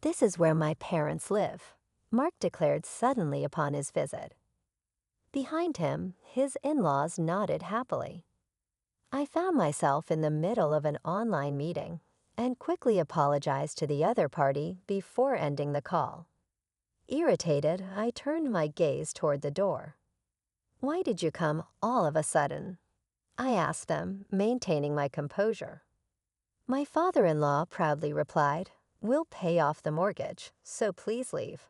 This is where my parents live, Mark declared suddenly upon his visit. Behind him, his in-laws nodded happily. I found myself in the middle of an online meeting and quickly apologized to the other party before ending the call. Irritated, I turned my gaze toward the door. "Why did you come all of a sudden?" I asked them, maintaining my composure. My father-in-law proudly replied, "We'll pay off the mortgage, so please leave."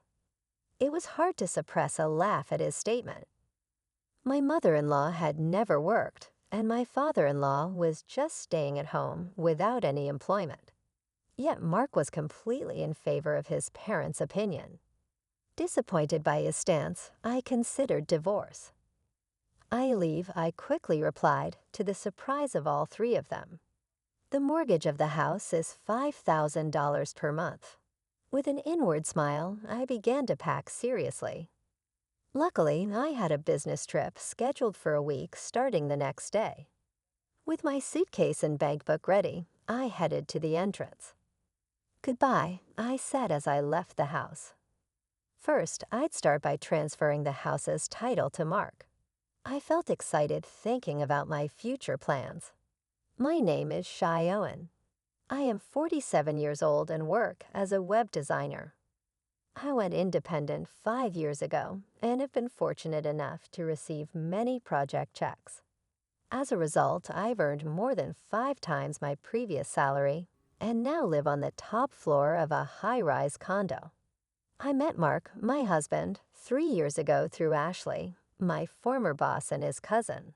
It was hard to suppress a laugh at his statement. My mother-in-law had never worked, and my father-in-law was just staying at home without any employment. Yet Mark was completely in favor of his parents' opinion. Disappointed by his stance, I considered divorce. "I leave," I quickly replied, to the surprise of all three of them. "The mortgage of the house is $5,000 per month." With an inward smile, I began to pack seriously. Luckily, I had a business trip scheduled for a week starting the next day. With my suitcase and bankbook ready, I headed to the entrance. "Goodbye," I said as I left the house. First, I'd start by transferring the house's title to Mark. I felt excited thinking about my future plans. My name is Shai Owen. I am 47 years old and work as a web designer. I went independent 5 years ago and have been fortunate enough to receive many project checks. As a result, I've earned more than 5 times my previous salary and now live on the top floor of a high-rise condo. I met Mark, my husband, 3 years ago through Ashley, my former boss and his cousin.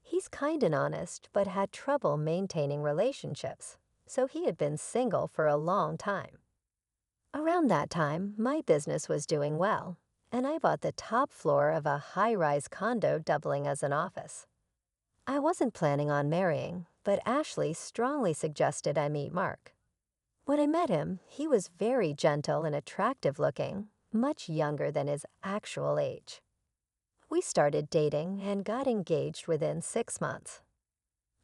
He's kind and honest, but had trouble maintaining relationships, so he had been single for a long time. Around that time, my business was doing well, and I bought the top floor of a high-rise condo doubling as an office. I wasn't planning on marrying, but Ashley strongly suggested I meet Mark. When I met him, he was very gentle and attractive looking, much younger than his actual age. We started dating and got engaged within 6 months.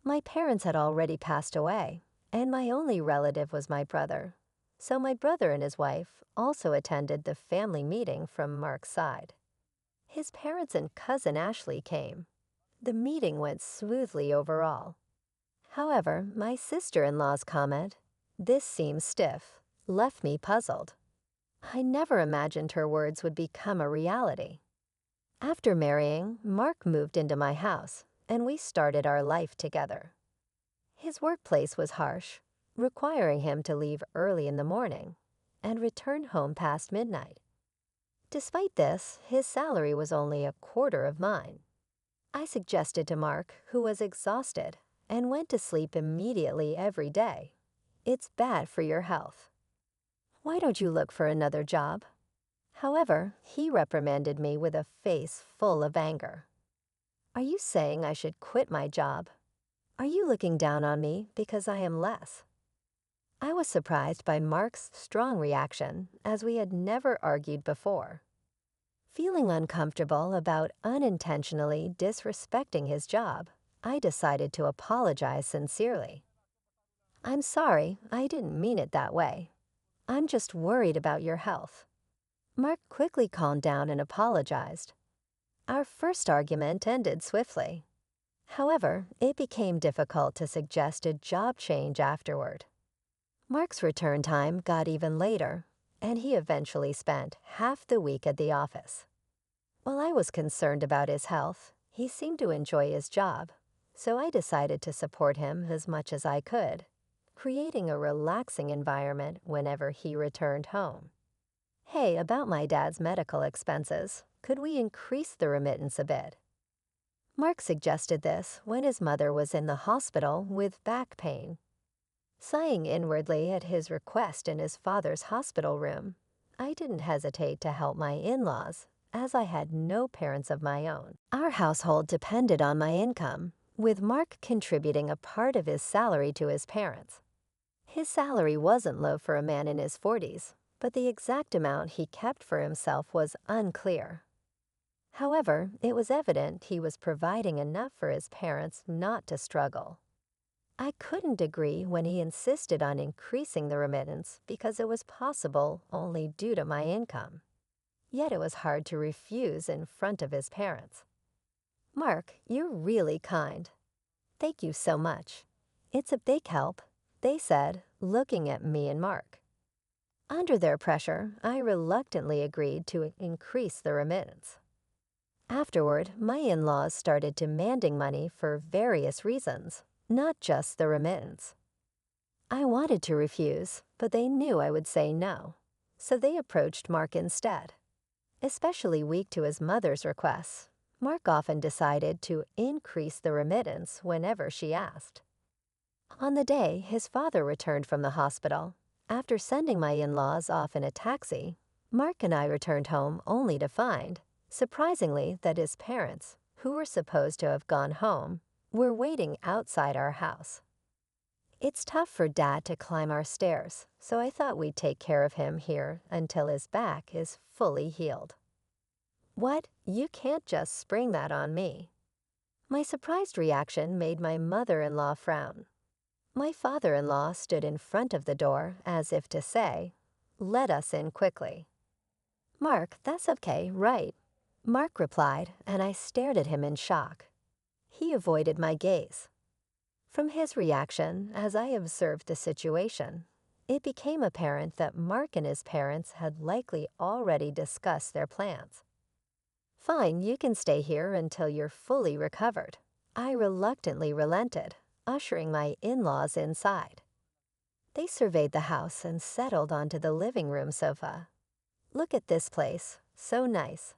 My parents had already passed away, and my only relative was my brother. So my brother and his wife also attended the family meeting from Mark's side. His parents and cousin Ashley came. The meeting went smoothly overall. However, my sister-in-law's comment, "This seems stiff," left me puzzled. I never imagined her words would become a reality. After marrying, Mark moved into my house, and we started our life together. His workplace was harsh, requiring him to leave early in the morning and return home past midnight. Despite this, his salary was only a quarter of mine. I suggested to Mark, who was exhausted, and went to sleep immediately every day. "It's bad for your health. Why don't you look for another job?" However, he reprimanded me with a face full of anger. "Are you saying I should quit my job? Are you looking down on me because I am less?" I was surprised by Mark's strong reaction, as we had never argued before. Feeling uncomfortable about unintentionally disrespecting his job, I decided to apologize sincerely. "I'm sorry, I didn't mean it that way. I'm just worried about your health." Mark quickly calmed down and apologized. Our first argument ended swiftly. However, it became difficult to suggest a job change afterward. Mark's return time got even later, and he eventually spent half the week at the office. While I was concerned about his health, he seemed to enjoy his job, so I decided to support him as much as I could, creating a relaxing environment whenever he returned home. "Hey, about my dad's medical expenses, could we increase the remittance a bit?" Mark suggested this when his mother was in the hospital with back pain. Sighing inwardly at his request in his father's hospital room, I didn't hesitate to help my in-laws, as I had no parents of my own. Our household depended on my income, with Mark contributing a part of his salary to his parents. His salary wasn't low for a man in his 40s, but the exact amount he kept for himself was unclear. However, it was evident he was providing enough for his parents not to struggle. I couldn't agree when he insisted on increasing the remittance because it was possible only due to my income. Yet it was hard to refuse in front of his parents. "Mark, you're really kind. Thank you so much. It's a big help," they said, looking at me and Mark. Under their pressure, I reluctantly agreed to increase the remittance. Afterward, my in-laws started demanding money for various reasons, not just the remittance. I wanted to refuse, but they knew I would say no, so they approached Mark instead. Especially weak to his mother's requests, Mark often decided to increase the remittance whenever she asked. On the day his father returned from the hospital, after sending my in-laws off in a taxi, Mark and I returned home only to find, surprisingly, that his parents, who were supposed to have gone home, were waiting outside our house. It's tough for Dad to climb our stairs, so I thought we'd take care of him here until his back is fully healed. "What? You can't just spring that on me." My surprised reaction made my mother-in-law frown. My father-in-law stood in front of the door as if to say, "Let us in quickly." "Mark, that's okay, right?" Mark replied, and I stared at him in shock. He avoided my gaze. From his reaction, as I observed the situation, it became apparent that Mark and his parents had likely already discussed their plans. "Fine, you can stay here until you're fully recovered." I reluctantly relented, ushering my in-laws inside. They surveyed the house and settled onto the living room sofa. "Look at this place, so nice."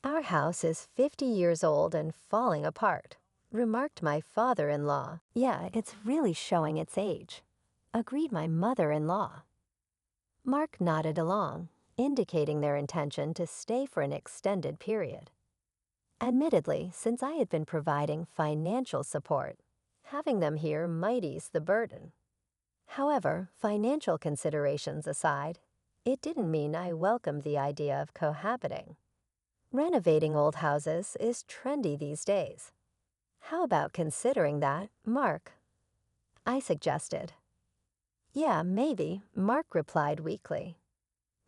"Our house is 50 years old and falling apart," remarked my father-in-law. "Yeah, it's really showing its age," agreed my mother-in-law. Mark nodded along, indicating their intention to stay for an extended period. Admittedly, since I had been providing financial support, having them here might ease the burden. However, financial considerations aside, it didn't mean I welcomed the idea of cohabiting. Renovating old houses is trendy these days. "How about considering that, Mark?" I suggested. "Yeah, maybe," Mark replied weakly.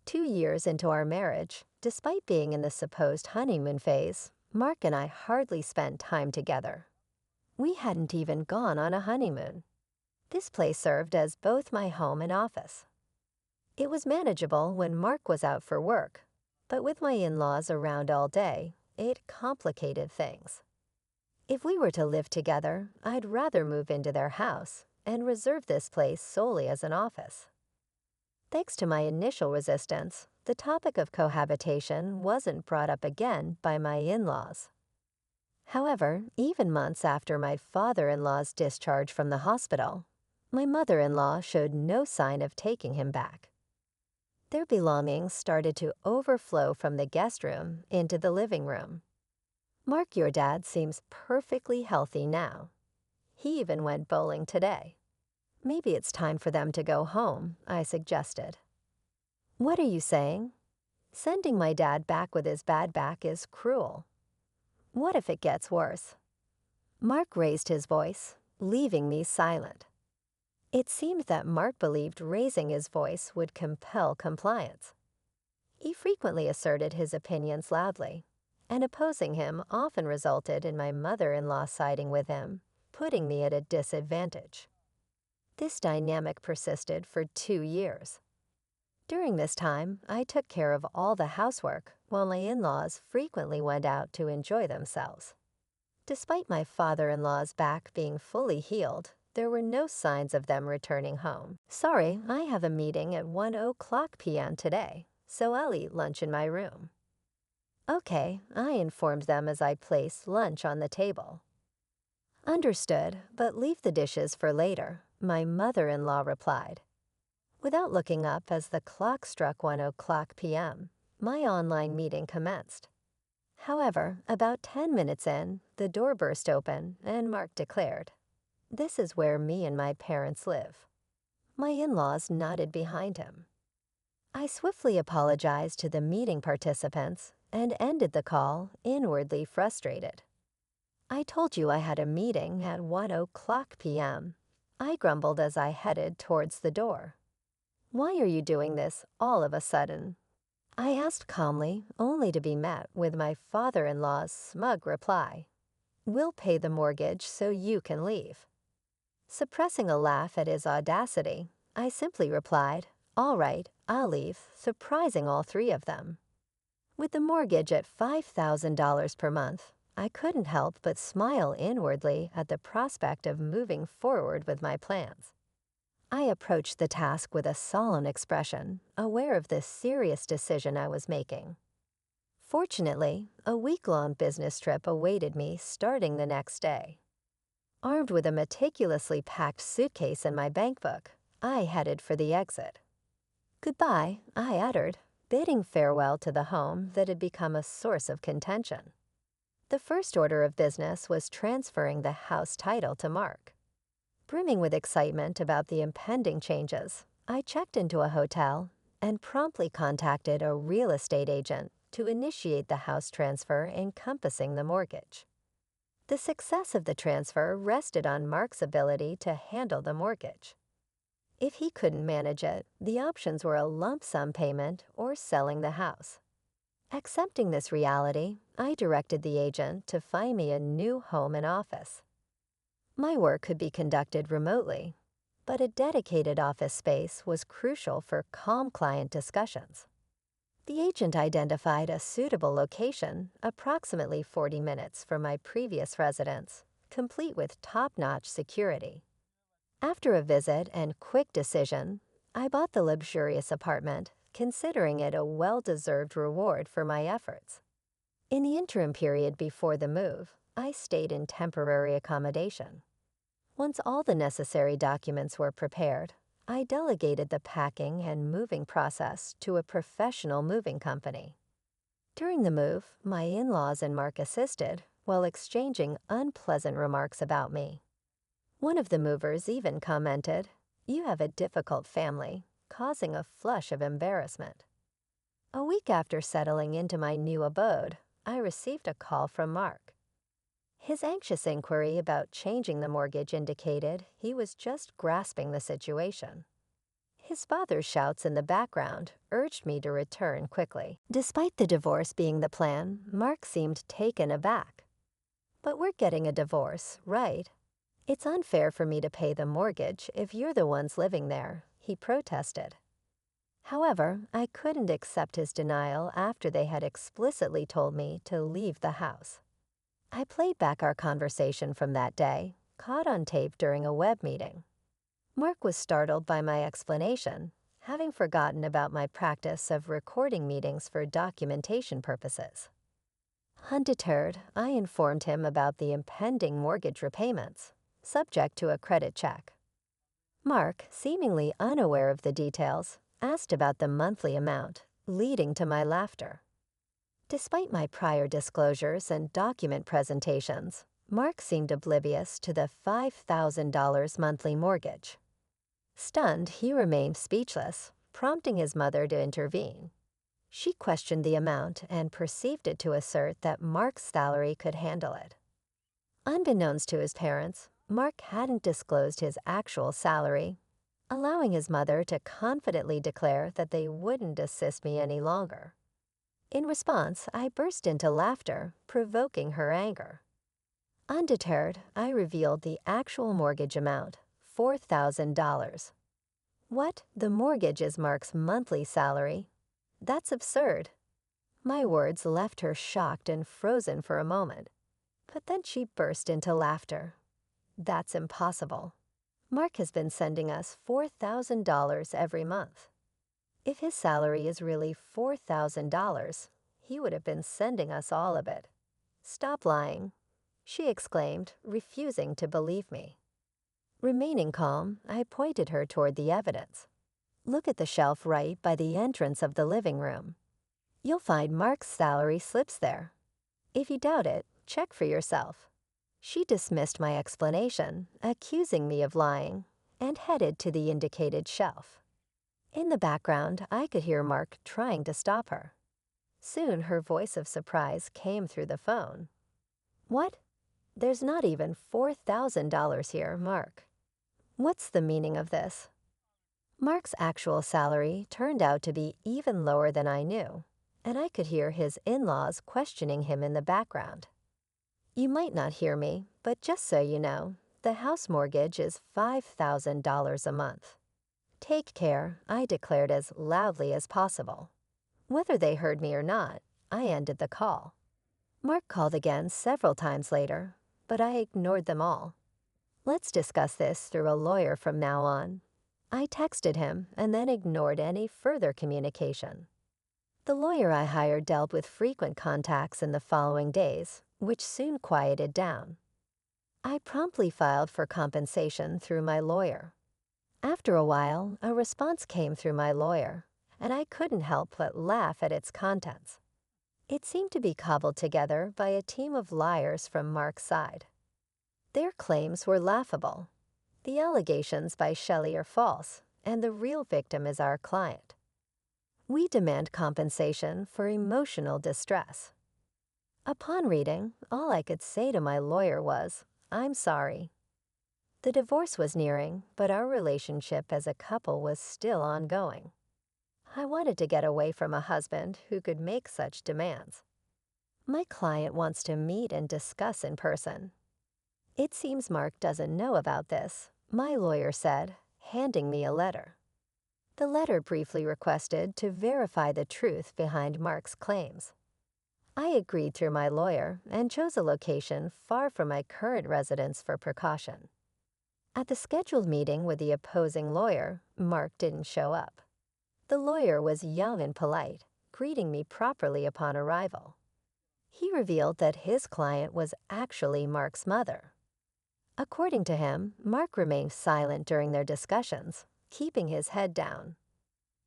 2 years into our marriage, despite being in the supposed honeymoon phase, Mark and I hardly spent time together. We hadn't even gone on a honeymoon. This place served as both my home and office. It was manageable when Mark was out for work, but with my in-laws around all day, it complicated things. If we were to live together, I'd rather move into their house and reserve this place solely as an office. Thanks to my initial resistance, the topic of cohabitation wasn't brought up again by my in-laws. However, even months after my father-in-law's discharge from the hospital, my mother-in-law showed no sign of taking him back. Their belongings started to overflow from the guest room into the living room. "Mark, your dad seems perfectly healthy now. He even went bowling today. Maybe it's time for them to go home," I suggested. "What are you saying? Sending my dad back with his bad back is cruel. What if it gets worse?" Mark raised his voice, leaving me silent. It seemed that Mark believed raising his voice would compel compliance. He frequently asserted his opinions loudly, and opposing him often resulted in my mother-in-law siding with him, putting me at a disadvantage. This dynamic persisted for 2 years. During this time, I took care of all the housework, while my in-laws frequently went out to enjoy themselves. Despite my father-in-law's back being fully healed, there were no signs of them returning home. "Sorry, I have a meeting at 1:00 p.m. today, so I'll eat lunch in my room." "Okay," I informed them as I placed lunch on the table. "Understood, but leave the dishes for later," my mother-in-law replied. Without looking up as the clock struck 1:00 p.m., my online meeting commenced. However, about 10 minutes in, the door burst open and Mark declared, "This is where me and my parents live." My in-laws nodded behind him. I swiftly apologized to the meeting participants and ended the call, inwardly frustrated. "I told you I had a meeting at 1:00 p.m. I grumbled as I headed towards the door. "Why are you doing this all of a sudden?" I asked calmly, only to be met with my father-in-law's smug reply. "We'll pay the mortgage so you can leave." Suppressing a laugh at his audacity, I simply replied, "All right, I'll leave," surprising all three of them. With the mortgage at $5,000 per month, I couldn't help but smile inwardly at the prospect of moving forward with my plans. I approached the task with a solemn expression, aware of the serious decision I was making. Fortunately, a week-long business trip awaited me starting the next day. Armed with a meticulously packed suitcase and my bankbook, I headed for the exit. "Goodbye," I uttered, bidding farewell to the home that had become a source of contention. The first order of business was transferring the house title to Mark. Brimming with excitement about the impending changes, I checked into a hotel and promptly contacted a real estate agent to initiate the house transfer encompassing the mortgage. The success of the transfer rested on Mark's ability to handle the mortgage. If he couldn't manage it, the options were a lump sum payment or selling the house. Accepting this reality, I directed the agent to find me a new home and office. My work could be conducted remotely, but a dedicated office space was crucial for calm client discussions. The agent identified a suitable location approximately 40 minutes from my previous residence, complete with top-notch security. After a visit and quick decision, I bought the luxurious apartment, considering it a well-deserved reward for my efforts. In the interim period before the move, I stayed in temporary accommodation. Once all the necessary documents were prepared, I delegated the packing and moving process to a professional moving company. During the move, my in-laws and Mark assisted while exchanging unpleasant remarks about me. One of the movers even commented, "You have a difficult family," causing a flush of embarrassment. A week after settling into my new abode, I received a call from Mark. His anxious inquiry about changing the mortgage indicated he was just grasping the situation. His father's shouts in the background urged me to return quickly. Despite the divorce being the plan, Mark seemed taken aback. "But we're getting a divorce, right? It's unfair for me to pay the mortgage if you're the ones living there," he protested. However, I couldn't accept his denial after they had explicitly told me to leave the house. I played back our conversation from that day, caught on tape during a web meeting. Mark was startled by my explanation, having forgotten about my practice of recording meetings for documentation purposes. Undeterred, I informed him about the impending mortgage repayments, subject to a credit check. Mark, seemingly unaware of the details, asked about the monthly amount, leading to my laughter. Despite my prior disclosures and document presentations, Mark seemed oblivious to the $5,000 monthly mortgage. Stunned, he remained speechless, prompting his mother to intervene. She questioned the amount and perceived it to assert that Mark's salary could handle it. Unbeknownst to his parents, Mark hadn't disclosed his actual salary, allowing his mother to confidently declare that they wouldn't assist me any longer. In response, I burst into laughter, provoking her anger. Undeterred, I revealed the actual mortgage amount, $4,000. "What? The mortgage is Mark's monthly salary? That's absurd." My words left her shocked and frozen for a moment, but then she burst into laughter. "That's impossible. Mark has been sending us $4,000 every month. If his salary is really $4,000, he would have been sending us all of it. Stop lying," she exclaimed, refusing to believe me. Remaining calm, I pointed her toward the evidence. "Look at the shelf right by the entrance of the living room. You'll find Mark's salary slips there. If you doubt it, check for yourself." She dismissed my explanation, accusing me of lying, and headed to the indicated shelf. In the background, I could hear Mark trying to stop her. Soon her voice of surprise came through the phone. "What? There's not even $4,000 here, Mark." What's the meaning of this? Mark's actual salary turned out to be even lower than I knew, and I could hear his in-laws questioning him in the background. You might not hear me, but just so you know, the house mortgage is $5,000 a month. Take care, I declared as loudly as possible. Whether they heard me or not, I ended the call. Mark called again several times later, but I ignored them all. Let's discuss this through a lawyer from now on. I texted him and then ignored any further communication. The lawyer I hired dealt with frequent contacts in the following days, which soon quieted down. I promptly filed for compensation through my lawyer. After a while, a response came through my lawyer, and I couldn't help but laugh at its contents. It seemed to be cobbled together by a team of liars from Mark's side. Their claims were laughable. The allegations by Shelley are false, and the real victim is our client. We demand compensation for emotional distress. Upon reading, all I could say to my lawyer was, "I'm sorry." The divorce was nearing, but our relationship as a couple was still ongoing. I wanted to get away from a husband who could make such demands. My client wants to meet and discuss in person. It seems Mark doesn't know about this, my lawyer said, handing me a letter. The letter briefly requested to verify the truth behind Mark's claims. I agreed through my lawyer and chose a location far from my current residence for precaution. At the scheduled meeting with the opposing lawyer, Mark didn't show up. The lawyer was young and polite, greeting me properly upon arrival. He revealed that his client was actually Mark's mother. According to him, Mark remained silent during their discussions, keeping his head down.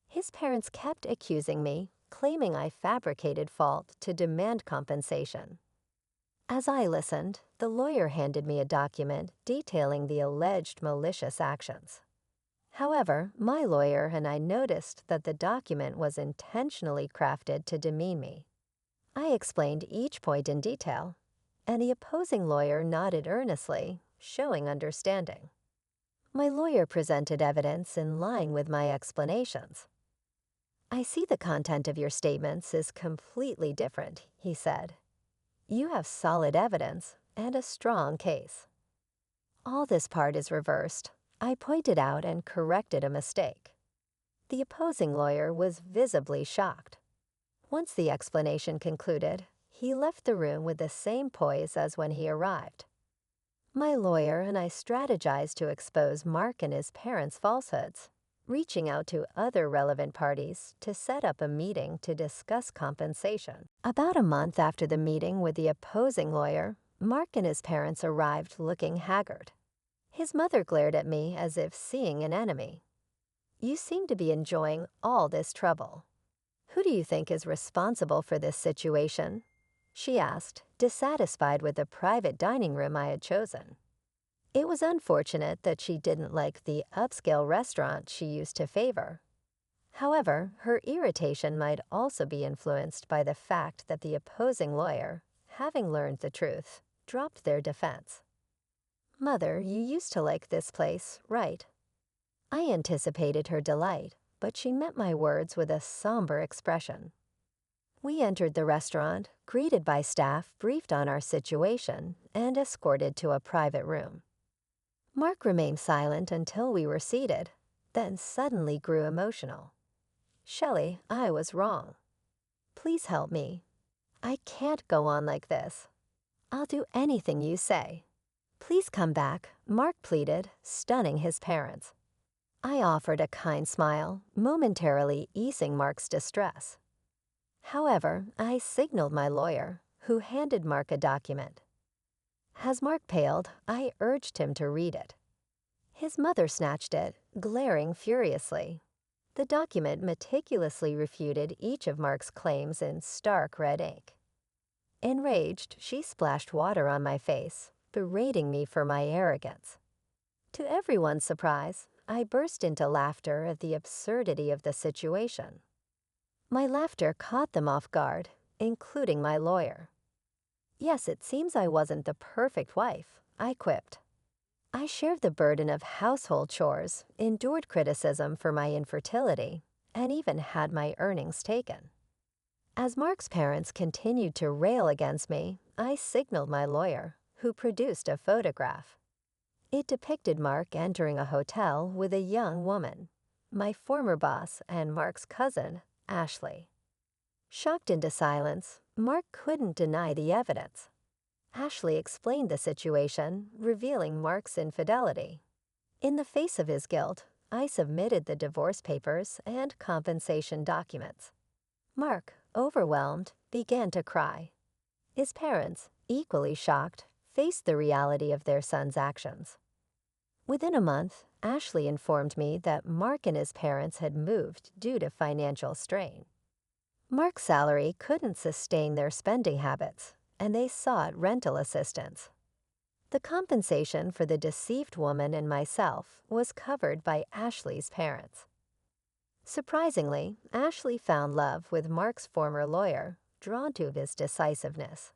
His parents kept accusing me, claiming I fabricated fault to demand compensation. As I listened, the lawyer handed me a document detailing the alleged malicious actions. However, my lawyer and I noticed that the document was intentionally crafted to demean me. I explained each point in detail, and the opposing lawyer nodded earnestly, showing understanding. My lawyer presented evidence in line with my explanations. "I see the content of your statements is completely different," he said. "You have solid evidence and a strong case." All this part is reversed. I pointed out and corrected a mistake. The opposing lawyer was visibly shocked. Once the explanation concluded, he left the room with the same poise as when he arrived. My lawyer and I strategized to expose Mark and his parents' falsehoods, reaching out to other relevant parties to set up a meeting to discuss compensation. About a month after the meeting with the opposing lawyer, Mark and his parents arrived looking haggard. His mother glared at me as if seeing an enemy. "You seem to be enjoying all this trouble. Who do you think is responsible for this situation?" she asked, dissatisfied with the private dining room I had chosen. It was unfortunate that she didn't like the upscale restaurant she used to favor. However, her irritation might also be influenced by the fact that the opposing lawyer, having learned the truth, dropped their defense. "Mother, you used to like this place, right?" I anticipated her delight, but she met my words with a somber expression. We entered the restaurant, greeted by staff briefed on our situation, and escorted to a private room. Mark remained silent until we were seated, then suddenly grew emotional. "Shelley, I was wrong. Please help me. I can't go on like this. I'll do anything you say. Please come back," Mark pleaded, stunning his parents. I offered a kind smile, momentarily easing Mark's distress. However, I signaled my lawyer, who handed Mark a document. As Mark paled, I urged him to read it. His mother snatched it, glaring furiously. The document meticulously refuted each of Mark's claims in stark red ink. Enraged, she splashed water on my face, berating me for my arrogance. To everyone's surprise, I burst into laughter at the absurdity of the situation. My laughter caught them off guard, including my lawyer. "Yes, it seems I wasn't the perfect wife," I quipped. I shared the burden of household chores, endured criticism for my infertility, and even had my earnings taken. As Mark's parents continued to rail against me, I signaled my lawyer, who produced a photograph. It depicted Mark entering a hotel with a young woman, my former boss and Mark's cousin, Ashley. Shocked into silence, Mark couldn't deny the evidence. Ashley explained the situation, revealing Mark's infidelity. In the face of his guilt, I submitted the divorce papers and compensation documents. Mark, overwhelmed, began to cry. His parents, equally shocked, faced the reality of their son's actions. Within a month, Ashley informed me that Mark and his parents had moved due to financial strain. Mark's salary couldn't sustain their spending habits, and they sought rental assistance. The compensation for the deceived woman and myself was covered by Ashley's parents. Surprisingly, Ashley found love with Mark's former lawyer, drawn to his decisiveness.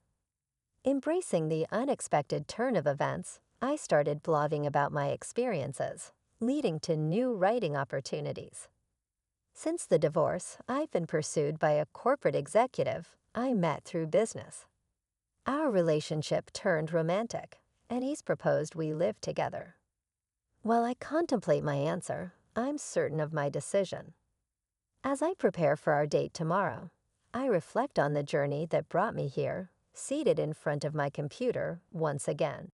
Embracing the unexpected turn of events, I started blogging about my experiences, leading to new writing opportunities. Since the divorce, I've been pursued by a corporate executive I met through business. Our relationship turned romantic, and he's proposed we live together. While I contemplate my answer, I'm certain of my decision. As I prepare for our date tomorrow, I reflect on the journey that brought me here, seated in front of my computer once again.